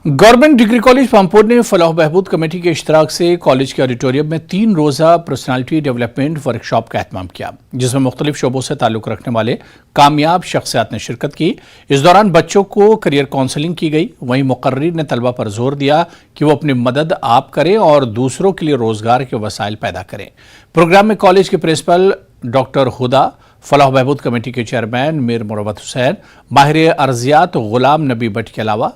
Government degree college Pampore ने फलाह बहबूद committee के इश्तराक से कॉलेज के ऑडिटोरियम में 3 रोज़ा पर्सनालिटी डेवलपमेंट वर्कशॉप का एहतमाम किया, जिसमें मुख्तलिफ शोबों से ताल्लुक़ रखने वाले कामयाब शख्सियात ने शिरकत की। इस दौरान बच्चों को करियर काउंसलिंग की गई। वहीं मुकर्रिर ने तलबा पर जोर दिया कि वो अपनी मदद आप करें और दूसरों के लिए रोज़गार के वसाइल पैदा करें। प्रोग्राम में कॉलेज के प्रिंसिपल डॉक्टर हुदा, फलाह बहबूद कमेटी के चेयरमैन मीर मुरवत हुसैन, माहिर अर्जियात गुलाम नबी भट्ट के अलावा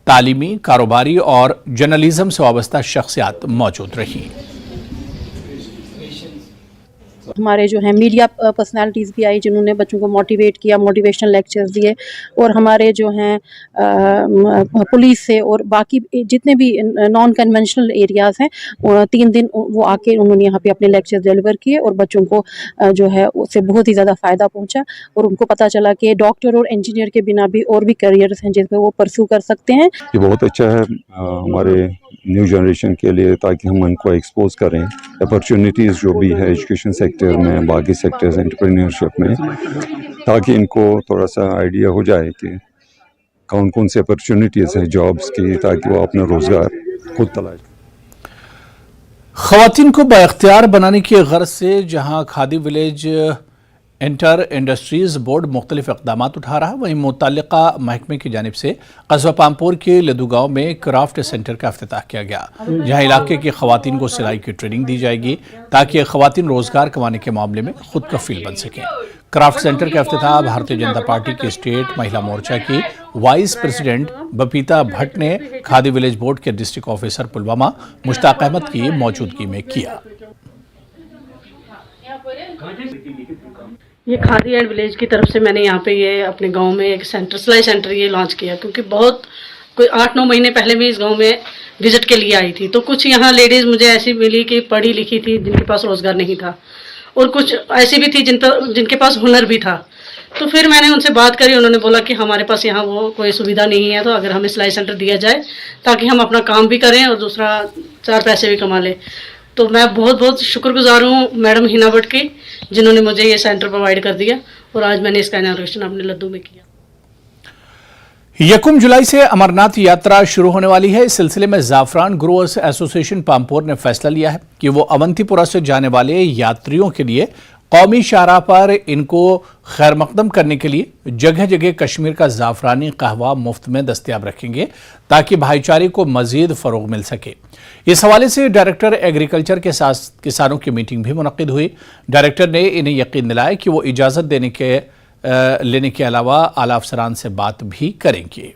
तालीमी, कारोबारी और जर्नलिज्म से वाबस्ता शख्सियात मौजूद रही। हमारे जो हैं मीडिया पर्सनालिटीज़ भी आई, जिन्होंने बच्चों को मोटिवेट किया, मोटिवेशनल लेक्चर्स दिए। और हमारे जो हैं पुलिस से और बाकी जितने भी नॉन कन्वेंशनल एरियाज़ हैं, 3 दिन वो आके उन्होंने यहाँ पे अपने लेक्चर्स डिलीवर किए और बच्चों को जो है उससे बहुत ही ज़्यादा फ़ायदा पहुँचा। और उनको पता चला कि डॉक्टर और इंजीनियर के बिना भी और भी करियर्स हैं जिसमें वो परस्यू कर सकते हैं। ये बहुत अच्छा है हमारे न्यू जनरेशन के लिए, ताकि हम उनको एक्सपोज करें अपॉर्चुनिटीज़ जो भी है एजुकेशन सेक्टर में, बाकी सेक्टर्स एंटरप्रेन्योरशिप में, ताकि इनको थोड़ा सा आइडिया हो जाए कि कौन कौन से अपॉर्चुनिटीज़ हैं जॉब्स की, ताकि वो अपना रोज़गार खुद तलाश। ख़वातीन को बाइख्तियार बनाने की गर्ज से जहां khadi village inter industries board मुख्तलिफ इक़दाम उठा रहा है, वहीं मुतल्लिका महकमे की जानिब से कस्बा पामपुर के लदू गाँव में क्राफ्ट सेंटर का इफ्तिताह किया गया, जहां इलाके की ख़वातीन को सिलाई की ट्रेनिंग दी जाएगी ताकि ख़वातीन रोज़गार कमाने के मामले में खुद कफ़ील बन सकें। क्राफ्ट सेंटर का इफ्तिताह भारतीय जनता पार्टी के स्टेट महिला मोर्चा की वाइस प्रेसिडेंट बपीता भट्ट ने खादी विलेज बोर्ड के डिस्ट्रिक्ट ऑफिसर पुलवामा मुश्ताक अहमद की मौजूदगी में किया। ये खादी एंड विलेज की तरफ से मैंने यहाँ पे ये अपने गांव में एक सेंटर, सिलाई सेंटर ये लॉन्च किया, क्योंकि बहुत कोई 8-9 महीने पहले मैं इस गांव में विजिट के लिए आई थी, तो कुछ यहाँ लेडीज़ मुझे ऐसी मिली कि पढ़ी लिखी थी, जिनके पास रोज़गार नहीं था, और कुछ ऐसी भी थी जिनके पास हुनर भी था। तो फिर मैंने उनसे बात करी, उन्होंने बोला कि हमारे पास यहाँ वो कोई सुविधा नहीं है, तो अगर हमें सिलाई सेंटर दिया जाए ताकि हम अपना काम भी करें और दूसरा 4 पैसे भी कमा लें। तो मैं बहुत बहुत शुक्रगुजार हूँ मैडम हिना भट्ट की, जिन्होंने मुझे ये सेंटर प्रोवाइड कर दिया और आज मैंने इसका इनॉग्रेशन अपने लद्दू में किया। 1 जुलाई से अमरनाथ यात्रा शुरू होने वाली है। इस सिलसिले में ज़ाफ़रान ग्रोवर्स एसोसिएशन पामपुर ने फैसला लिया है कि वो अवंतीपुरा से जाने वाले यात्रियों के लिए कौमी शाहराह पर इनको खैर मकदम करने के लिए जगह जगह कश्मीर का ज़ाफ़रानी कहवा मुफ्त में दस्तयाब रखेंगे, ताकि भाईचारे को मज़ीद फ़रोग़ मिल सके। इस हवाले से डायरेक्टर एग्रीकल्चर के साथ किसानों की मीटिंग भी मुनक़्क़िद हुई। डायरेक्टर ने इन्हें यकीन दिलाया कि वो इजाज़त लेने के अलावा आला अफसरान से बात भी करेंगे।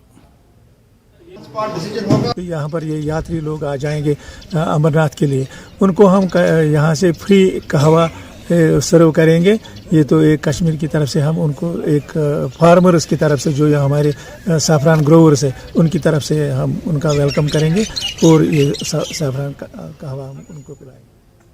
यहाँ पर ये यात्री लोग आ जाएंगे अमरनाथ के लिए, उनको हम यहाँ से फ्री कहवा सर्व करेंगे। ये तो एक कश्मीर की तरफ से हम उनको एक फार्मर्स की तरफ से जो यहाँ हमारे ज़ाफ़रान ग्रोवर्स है उनकी तरफ से हम उनका वेलकम करेंगे और ये ज़ाफ़रान कहवा हम उनको पिलाएंगे।